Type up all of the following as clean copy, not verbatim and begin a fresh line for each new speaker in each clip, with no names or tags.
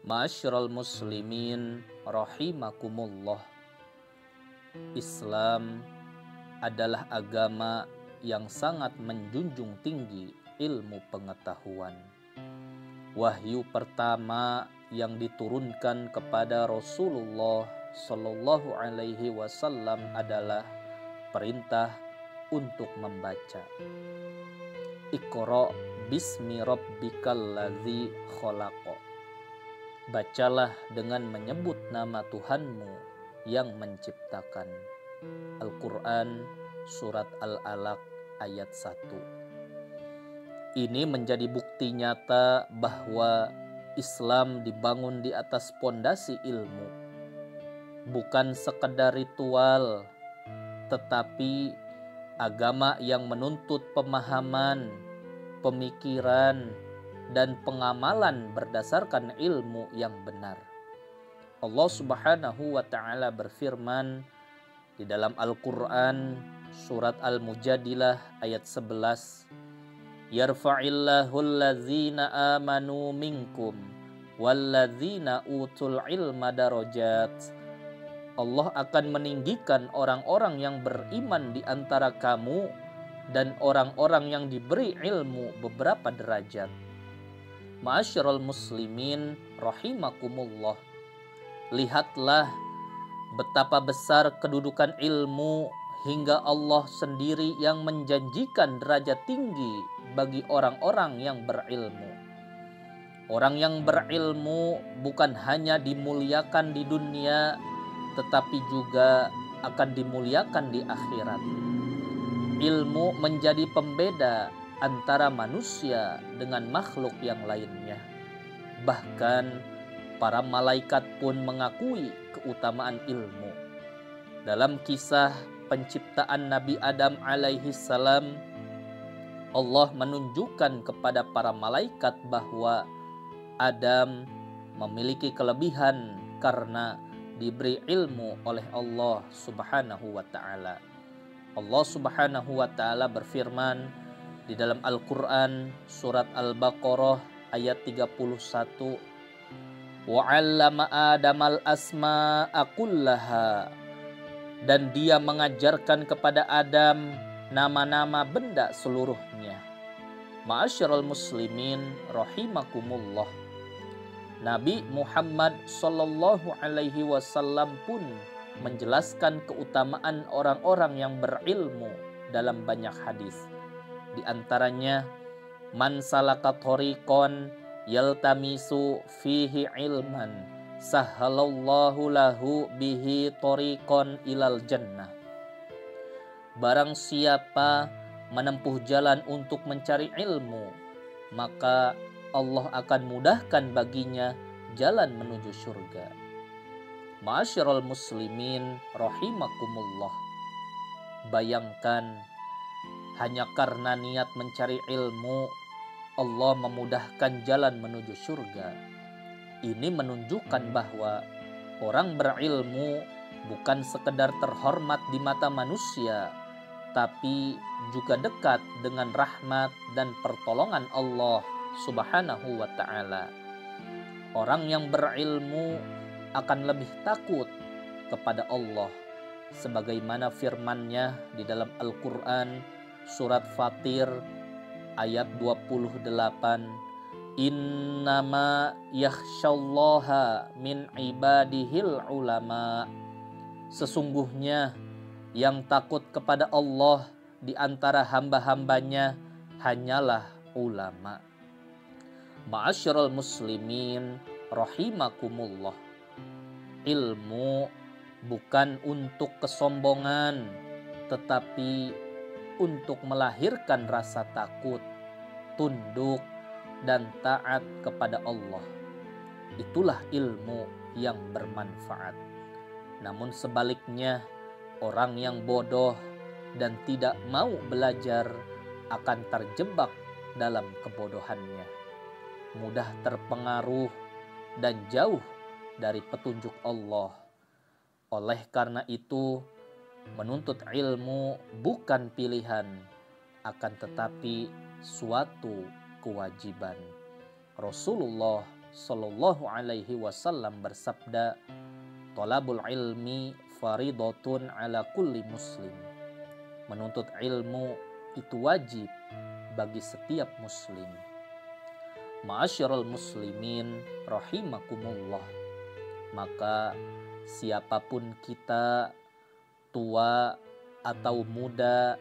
Ma'asyiral muslimin rahimakumullah. Islam adalah agama yang sangat menjunjung tinggi ilmu pengetahuan. Wahyu pertama yang diturunkan kepada Rasulullah Shallallahu Alaihi Wasallam adalah perintah untuk membaca. Iqra bismi rabbikal ladzi khalaqa. Bacalah dengan menyebut nama Tuhanmu yang menciptakan. Al-Quran Surat Al-Alaq ayat 1. Ini menjadi bukti nyata bahwa Islam dibangun di atas pondasi ilmu. Bukan sekedar ritual, tetapi agama yang menuntut pemahaman, pemikiran, dan pengamalan berdasarkan ilmu yang benar. Allah Subhanahu wa ta'ala berfirman di dalam Al-Quran Surat Al-Mujadilah ayat 11, Yarfa'illahu allazina amanu minkum wallazina utul ilma darajat. Allah akan meninggikan orang-orang yang beriman di antara kamu dan orang-orang yang diberi ilmu beberapa derajat. Ma'asyiral muslimin rahimakumullah. Lihatlah betapa besar kedudukan ilmu hingga Allah sendiri yang menjanjikan derajat tinggi bagi orang-orang yang berilmu. Orang yang berilmu bukan hanya dimuliakan di dunia, tetapi juga akan dimuliakan di akhirat. Ilmu menjadi pembeda antara manusia dengan makhluk yang lainnya. Bahkan para malaikat pun mengakui keutamaan ilmu. Dalam kisah penciptaan Nabi Adam alaihi salam, Allah menunjukkan kepada para malaikat bahwa Adam memiliki kelebihan karena diberi ilmu oleh Allah Subhanahu wa ta'ala. Allah Subhanahu wa ta'ala berfirman di dalam Al-Quran Surat Al-Baqarah ayat 31, Wa'allama Adamal asma'a kullaha, dan dia mengajarkan kepada Adam nama-nama benda seluruhnya. Ma'asyiral muslimin rahimakumullah. Nabi Muhammad Sallallahu Alaihi Wasallam pun menjelaskan keutamaan orang-orang yang berilmu dalam banyak hadis. Di antaranya, man salaka thoriqon yaltamisu fihi ilman sahhalallahu lahu bihi thoriqon ilal jannah. Barang siapa menempuh jalan untuk mencari ilmu, maka Allah akan mudahkan baginya jalan menuju surga. Ma'asyiral muslimin rahimakumullah. Bayangkan, hanya karena niat mencari ilmu, Allah memudahkan jalan menuju surga. Ini menunjukkan bahwa orang berilmu bukan sekedar terhormat di mata manusia, tapi juga dekat dengan rahmat dan pertolongan Allah Subhanahu wa ta'ala. Orang yang berilmu akan lebih takut kepada Allah, sebagaimana firman-Nya di dalam Al-Quran Surat Fatir ayat 28, Innama yakhsyallaha min ibadihil ulama. Sesungguhnya yang takut kepada Allah di antara hamba-hambanya hanyalah ulama. Ma'asyiral muslimin rahimakumullah. Ilmu bukan untuk kesombongan, tetapi untuk melahirkan rasa takut, tunduk, dan taat kepada Allah. Itulah ilmu yang bermanfaat. Namun sebaliknya, orang yang bodoh dan tidak mau belajar akan terjebak dalam kebodohannya, mudah terpengaruh dan jauh dari petunjuk Allah. Oleh karena itu, menuntut ilmu bukan pilihan, akan tetapi suatu kewajiban. Rasulullah Shallallahu Alaihi Wasallam bersabda, "Thalabul ilmi faridatun ala kulli muslim." Menuntut ilmu itu wajib bagi setiap muslim. Ma'asyiral muslimin rahimakumullah. Maka siapapun kita, tua atau muda,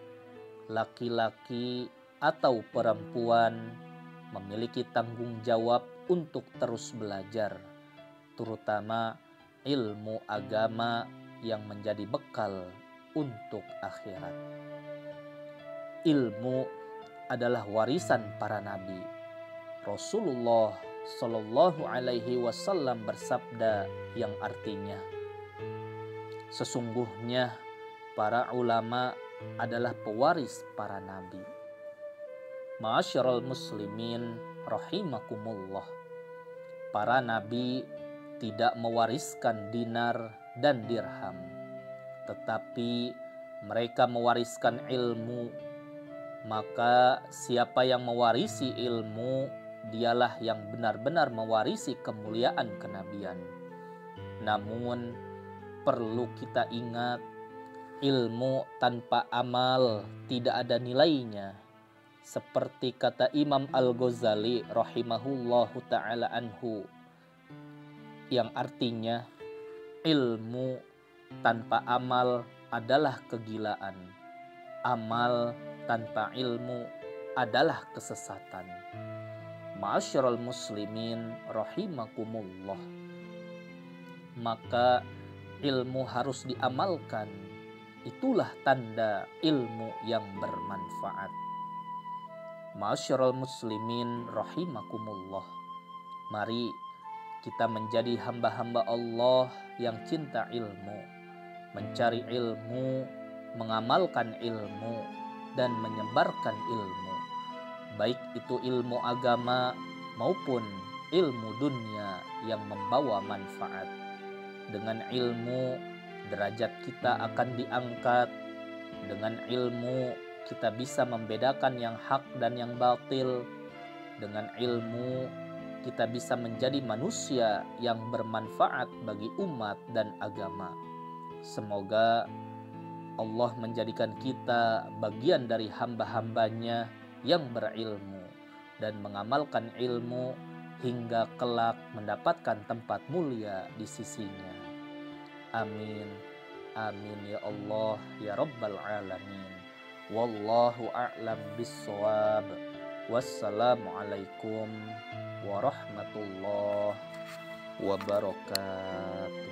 laki-laki atau perempuan, memiliki tanggung jawab untuk terus belajar, terutama ilmu agama yang menjadi bekal untuk akhirat. Ilmu adalah warisan para nabi. Rasulullah Shallallahu Alaihi Wasallam bersabda yang artinya, sesungguhnya para ulama adalah pewaris para nabi. Ma'asyiral muslimin rahimakumullah. Para nabi tidak mewariskan dinar dan dirham, tetapi mereka mewariskan ilmu. Maka siapa yang mewarisi ilmu, dialah yang benar-benar mewarisi kemuliaan kenabian. Namun perlu kita ingat, ilmu tanpa amal tidak ada nilainya. Seperti kata Imam Al-Ghazali rahimahullahu ta'ala anhu, yang artinya ilmu tanpa amal adalah kegilaan. Amal tanpa ilmu adalah kesesatan. Ma'asyiral muslimin rahimakumullah. Maka ilmu harus diamalkan. Itulah tanda ilmu yang bermanfaat. Ma'asyiral muslimin rahimakumullah. Mari kita menjadi hamba-hamba Allah yang cinta ilmu, mencari ilmu, mengamalkan ilmu, dan menyebarkan ilmu, baik itu ilmu agama maupun ilmu dunia yang membawa manfaat. Dengan ilmu, derajat kita akan diangkat. Dengan ilmu, kita bisa membedakan yang hak dan yang batil. Dengan ilmu, kita bisa menjadi manusia yang bermanfaat bagi umat dan agama. Semoga Allah menjadikan kita bagian dari hamba-hambanya yang berilmu dan mengamalkan ilmu hingga kelak mendapatkan tempat mulia di sisinya. Amin. Amin ya Allah ya Rabbal Alamin. Wallahu a'lam bissawab. Wassalamualaikum warahmatullahi wabarakatuh.